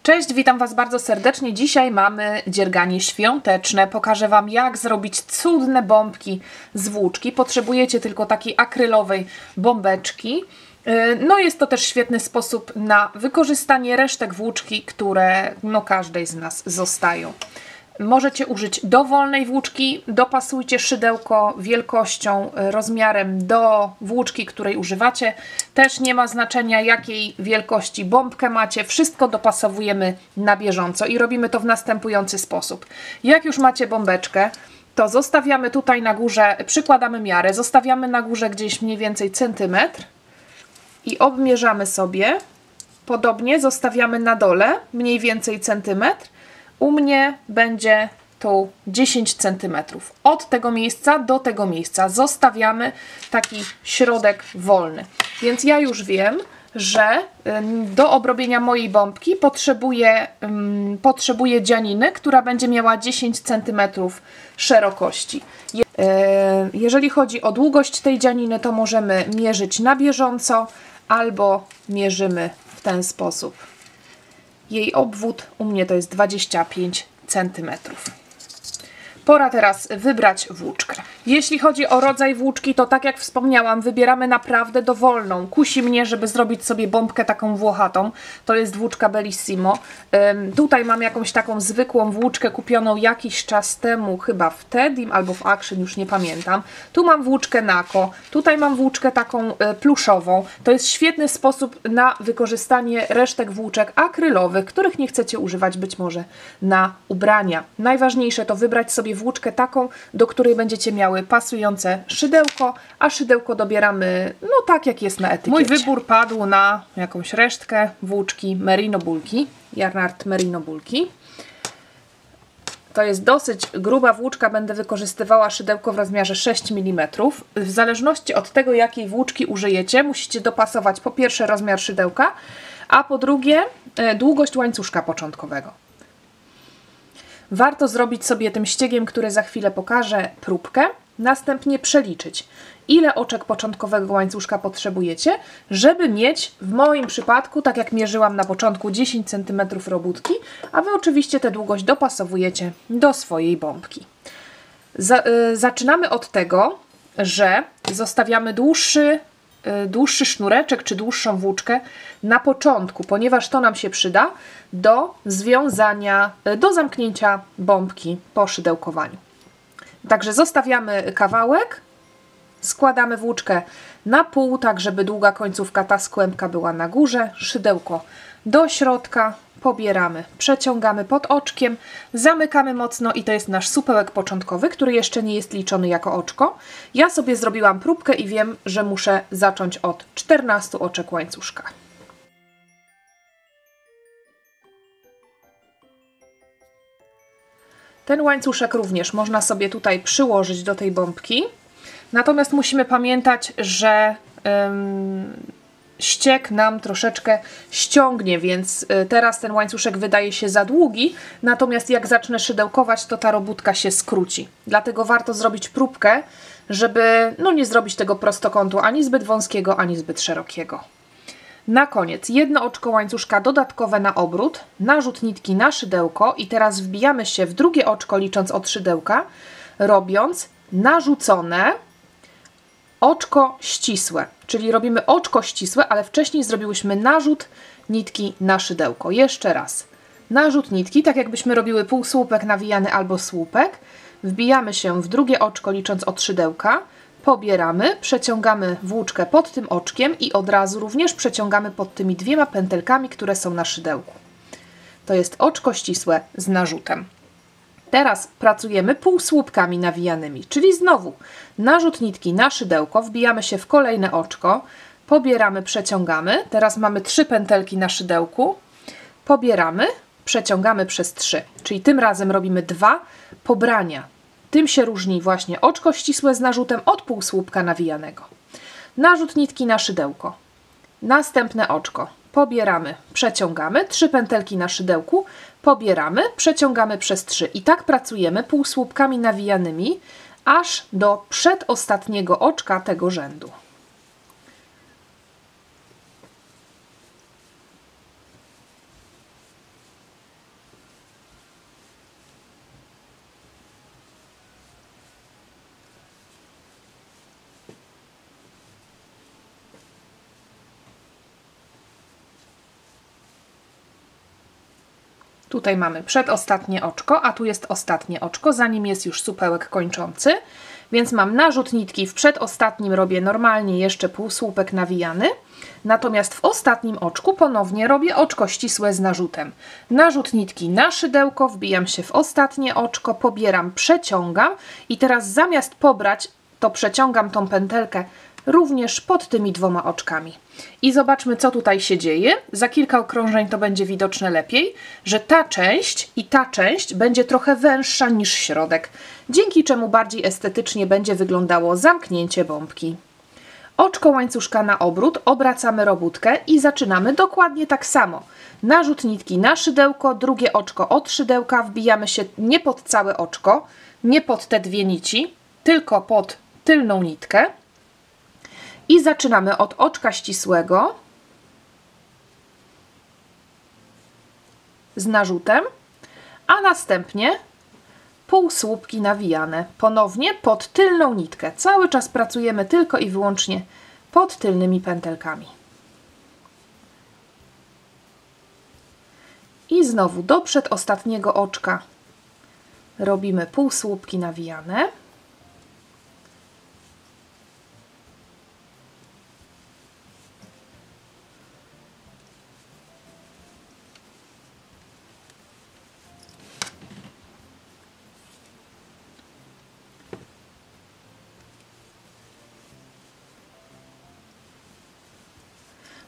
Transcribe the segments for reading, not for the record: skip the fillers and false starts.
Cześć, witam Was bardzo serdecznie. Dzisiaj mamy dzierganie świąteczne. Pokażę Wam, jak zrobić cudne bombki z włóczki. Potrzebujecie tylko takiej akrylowej bombeczki. No jest to też świetny sposób na wykorzystanie resztek włóczki, które każdej z nas zostają. Możecie użyć dowolnej włóczki, dopasujcie szydełko wielkością, rozmiarem do włóczki, której używacie. Też nie ma znaczenia, jakiej wielkości bombkę macie, wszystko dopasowujemy na bieżąco i robimy to w następujący sposób. Jak już macie bombeczkę, to zostawiamy tutaj na górze, przykładamy miarę, zostawiamy na górze gdzieś mniej więcej centymetr i obmierzamy sobie. Podobnie zostawiamy na dole mniej więcej centymetr. U mnie będzie tu 10 cm. Od tego miejsca do tego miejsca zostawiamy taki środek wolny. Więc ja już wiem, że do obrobienia mojej bombki potrzebuję dzianiny, która będzie miała 10 cm szerokości. Jeżeli chodzi o długość tej dzianiny, to możemy mierzyć na bieżąco albo mierzymy w ten sposób. Jej obwód u mnie to jest 25 cm. Pora teraz wybrać włóczkę. Jeśli chodzi o rodzaj włóczki, to tak jak wspomniałam, wybieramy naprawdę dowolną. Kusi mnie, żeby zrobić sobie bombkę taką włochatą. To jest włóczka Bellissimo. Tutaj mam jakąś taką zwykłą włóczkę kupioną jakiś czas temu, chyba w Tedim albo w Action, już nie pamiętam. Tu mam włóczkę Nako, tutaj mam włóczkę taką pluszową. To jest świetny sposób na wykorzystanie resztek włóczek akrylowych, których nie chcecie używać być może na ubrania. Najważniejsze to wybrać sobie włóczkę taką, do której będziecie miały pasujące szydełko, a szydełko dobieramy tak jak jest na etykiecie. Mój wybór padł na jakąś resztkę włóczki Merino Bulky, Yarnart Merino Bulky. To jest dosyć gruba włóczka, będę wykorzystywała szydełko w rozmiarze 6 mm. W zależności od tego, jakiej włóczki użyjecie, musicie dopasować po pierwsze rozmiar szydełka, a po drugie długość łańcuszka początkowego. Warto zrobić sobie tym ściegiem, który za chwilę pokażę, próbkę, następnie przeliczyć, ile oczek początkowego łańcuszka potrzebujecie, żeby mieć w moim przypadku, tak jak mierzyłam na początku, 10 cm robótki, a Wy oczywiście tę długość dopasowujecie do swojej bombki. Zaczynamy od tego, że zostawiamy dłuższy sznureczek czy dłuższą włóczkę na początku, ponieważ to nam się przyda do związania, do zamknięcia bombki po szydełkowaniu. Także zostawiamy kawałek, składamy włóczkę na pół, tak żeby długa końcówka, ta skłębka była na górze, szydełko do środka, pobieramy, przeciągamy pod oczkiem, zamykamy mocno i to jest nasz supełek początkowy, który jeszcze nie jest liczony jako oczko. Ja sobie zrobiłam próbkę i wiem, że muszę zacząć od 14 oczek łańcuszka. Ten łańcuszek również można sobie tutaj przyłożyć do tej bombki. Natomiast musimy pamiętać, że ścieg nam troszeczkę ściągnie, więc teraz ten łańcuszek wydaje się za długi, natomiast jak zacznę szydełkować, to ta robótka się skróci. Dlatego warto zrobić próbkę, żeby nie zrobić tego prostokątu ani zbyt wąskiego, ani zbyt szerokiego. Na koniec jedno oczko łańcuszka dodatkowe na obrót, narzut nitki na szydełko i teraz wbijamy się w drugie oczko licząc od szydełka, robiąc narzucone oczko ścisłe, czyli robimy oczko ścisłe, ale wcześniej zrobiłyśmy narzut nitki na szydełko. Jeszcze raz. Narzut nitki, tak jakbyśmy robiły półsłupek nawijany albo słupek. Wbijamy się w drugie oczko licząc od szydełka, pobieramy, przeciągamy włóczkę pod tym oczkiem i od razu również przeciągamy pod tymi dwiema pętelkami, które są na szydełku. To jest oczko ścisłe z narzutem. Teraz pracujemy półsłupkami nawijanymi, czyli znowu narzut nitki na szydełko, wbijamy się w kolejne oczko, pobieramy, przeciągamy. Teraz mamy 3 pętelki na szydełku, pobieramy, przeciągamy przez 3, czyli tym razem robimy 2 pobrania. Tym się różni właśnie oczko ścisłe z narzutem od półsłupka nawijanego. Narzut nitki na szydełko, następne oczko, pobieramy, przeciągamy, 3 pętelki na szydełku, pobieramy, przeciągamy przez 3 i tak pracujemy półsłupkami nawijanymi aż do przedostatniego oczka tego rzędu. Tutaj mamy przedostatnie oczko, a tu jest ostatnie oczko, za nim jest już supełek kończący. Więc mam narzut nitki, w przedostatnim robię normalnie jeszcze półsłupek nawijany, natomiast w ostatnim oczku ponownie robię oczko ścisłe z narzutem. Narzut nitki na szydełko, wbijam się w ostatnie oczko, pobieram, przeciągam i teraz zamiast pobrać, to przeciągam tą pętelkę również pod tymi dwoma oczkami. I zobaczmy, co tutaj się dzieje. Za kilka okrążeń to będzie widoczne lepiej, że ta część i ta część będzie trochę węższa niż środek, dzięki czemu bardziej estetycznie będzie wyglądało zamknięcie bombki. Oczko łańcuszka na obrót, obracamy robótkę i zaczynamy dokładnie tak samo. Narzut nitki na szydełko, drugie oczko od szydełka, wbijamy się nie pod całe oczko, nie pod te dwie nici, tylko pod tylną nitkę. I zaczynamy od oczka ścisłego z narzutem, a następnie półsłupki nawijane ponownie pod tylną nitkę. Cały czas pracujemy tylko i wyłącznie pod tylnymi pętelkami. I znowu do przedostatniego oczka robimy półsłupki nawijane.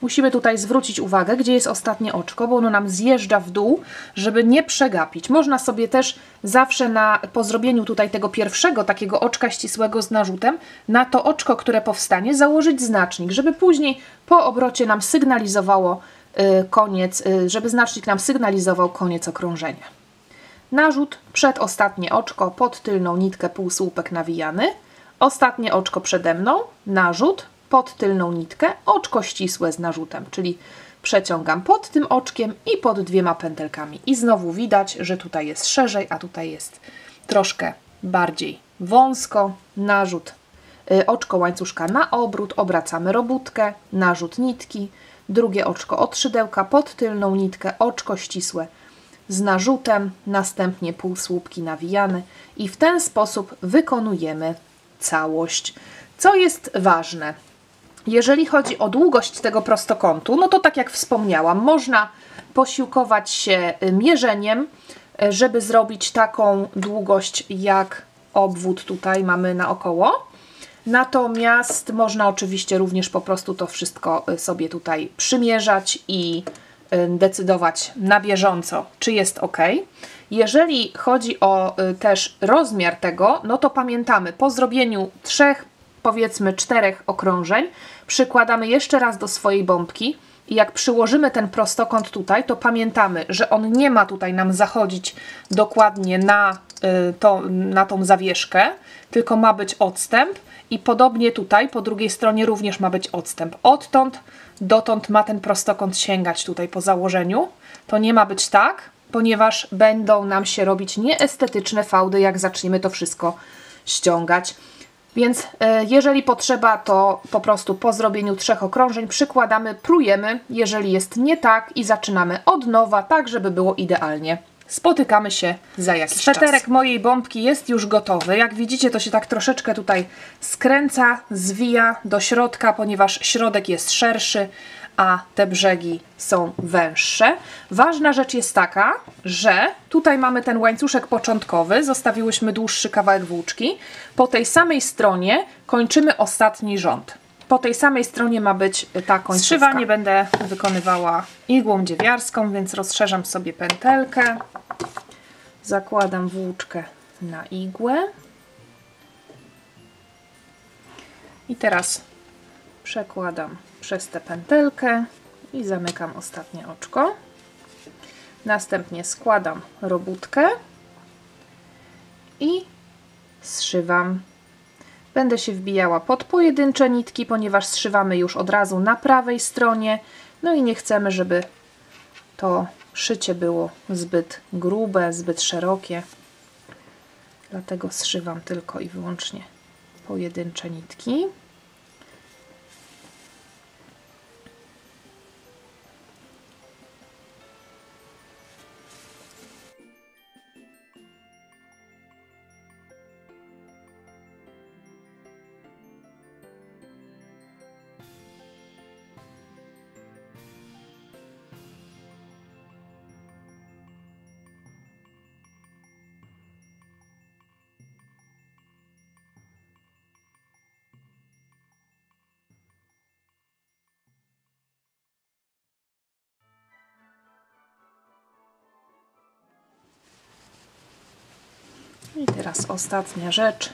Musimy tutaj zwrócić uwagę, gdzie jest ostatnie oczko, bo ono nam zjeżdża w dół, żeby nie przegapić. Można sobie też zawsze po zrobieniu tutaj tego pierwszego takiego oczka ścisłego z narzutem, na to oczko, które powstanie, założyć znacznik, żeby później po obrocie nam sygnalizowało koniec, żeby znacznik nam sygnalizował koniec okrążenia. Narzut, przedostatnie oczko, pod tylną nitkę półsłupek nawijany, ostatnie oczko przede mną, narzut, pod tylną nitkę, oczko ścisłe z narzutem, czyli przeciągam pod tym oczkiem i pod dwiema pętelkami. I znowu widać, że tutaj jest szerzej, a tutaj jest troszkę bardziej wąsko. Narzut, oczko łańcuszka na obrót, obracamy robótkę, narzut nitki, drugie oczko od szydełka, pod tylną nitkę, oczko ścisłe z narzutem, następnie półsłupki nawijane i w ten sposób wykonujemy całość. Co jest ważne? Jeżeli chodzi o długość tego prostokątu, no to tak jak wspomniałam, można posiłkować się mierzeniem, żeby zrobić taką długość jak obwód tutaj mamy naokoło. Natomiast można oczywiście również po prostu to wszystko sobie tutaj przymierzać i decydować na bieżąco, czy jest ok. Jeżeli chodzi o też rozmiar tego, no to pamiętamy, po zrobieniu powiedzmy 4 okrążeń, przykładamy jeszcze raz do swojej bombki i jak przyłożymy ten prostokąt tutaj, to pamiętamy, że on nie ma tutaj nam zachodzić dokładnie na tą zawieszkę, tylko ma być odstęp i podobnie tutaj po drugiej stronie również ma być odstęp. Odtąd dotąd ma ten prostokąt sięgać tutaj po założeniu. To nie ma być tak, ponieważ będą nam się robić nieestetyczne fałdy, jak zaczniemy to wszystko ściągać. Więc jeżeli potrzeba, to po prostu po zrobieniu 3 okrążeń przykładamy, prujemy, jeżeli jest nie tak i zaczynamy od nowa, tak żeby było idealnie. Spotykamy się za jakiś czas. Sweterek mojej bombki jest już gotowy. Jak widzicie, to się tak troszeczkę tutaj skręca, zwija do środka, ponieważ środek jest szerszy, a te brzegi są węższe. Ważna rzecz jest taka, że tutaj mamy ten łańcuszek początkowy, zostawiłyśmy dłuższy kawałek włóczki. Po tej samej stronie kończymy ostatni rząd. Po tej samej stronie ma być ta końcówka. Zszywanie będę wykonywała igłą dziewiarską, więc rozszerzam sobie pętelkę. Zakładam włóczkę na igłę. I teraz przekładam przez tę pętelkę i zamykam ostatnie oczko. Następnie składam robótkę i zszywam. Będę się wbijała pod pojedyncze nitki, ponieważ zszywamy już od razu na prawej stronie. No i nie chcemy, żeby to szycie było zbyt grube, zbyt szerokie. Dlatego zszywam tylko i wyłącznie pojedyncze nitki. I teraz ostatnia rzecz.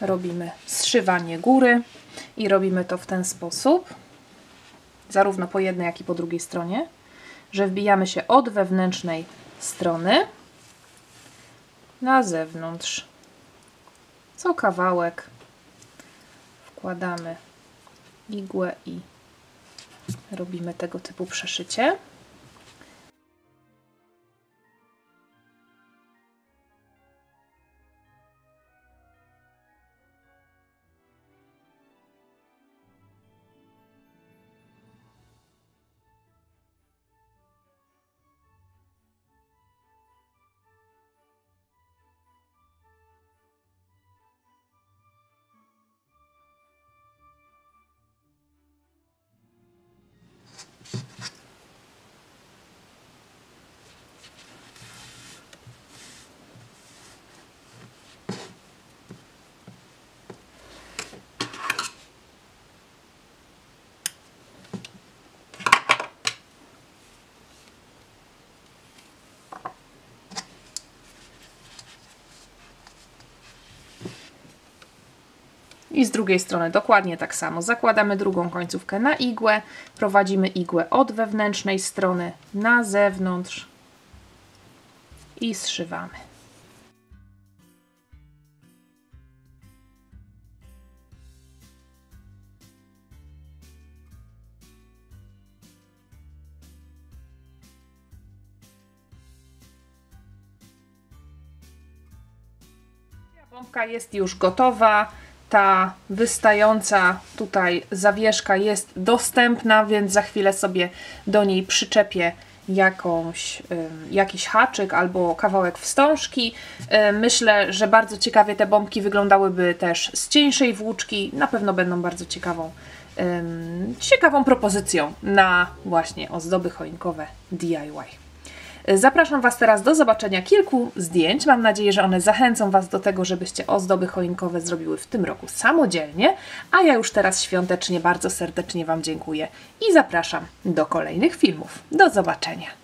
Robimy zszywanie góry i robimy to w ten sposób, zarówno po jednej, jak i po drugiej stronie, że wbijamy się od wewnętrznej strony na zewnątrz. Co kawałek wkładamy igłę i robimy tego typu przeszycie. I z drugiej strony dokładnie tak samo. Zakładamy drugą końcówkę na igłę, prowadzimy igłę od wewnętrznej strony na zewnątrz i zszywamy. Bombka jest już gotowa. Ta wystająca tutaj zawieszka jest dostępna, więc za chwilę sobie do niej przyczepię jakiś haczyk albo kawałek wstążki. Myślę, że bardzo ciekawie te bombki wyglądałyby też z cieńszej włóczki. Na pewno będą bardzo ciekawą propozycją na właśnie ozdoby choinkowe DIY. Zapraszam Was teraz do zobaczenia kilku zdjęć. Mam nadzieję, że one zachęcą Was do tego, żebyście ozdoby choinkowe zrobiły w tym roku samodzielnie. A ja już teraz świątecznie bardzo serdecznie Wam dziękuję i zapraszam do kolejnych filmów. Do zobaczenia!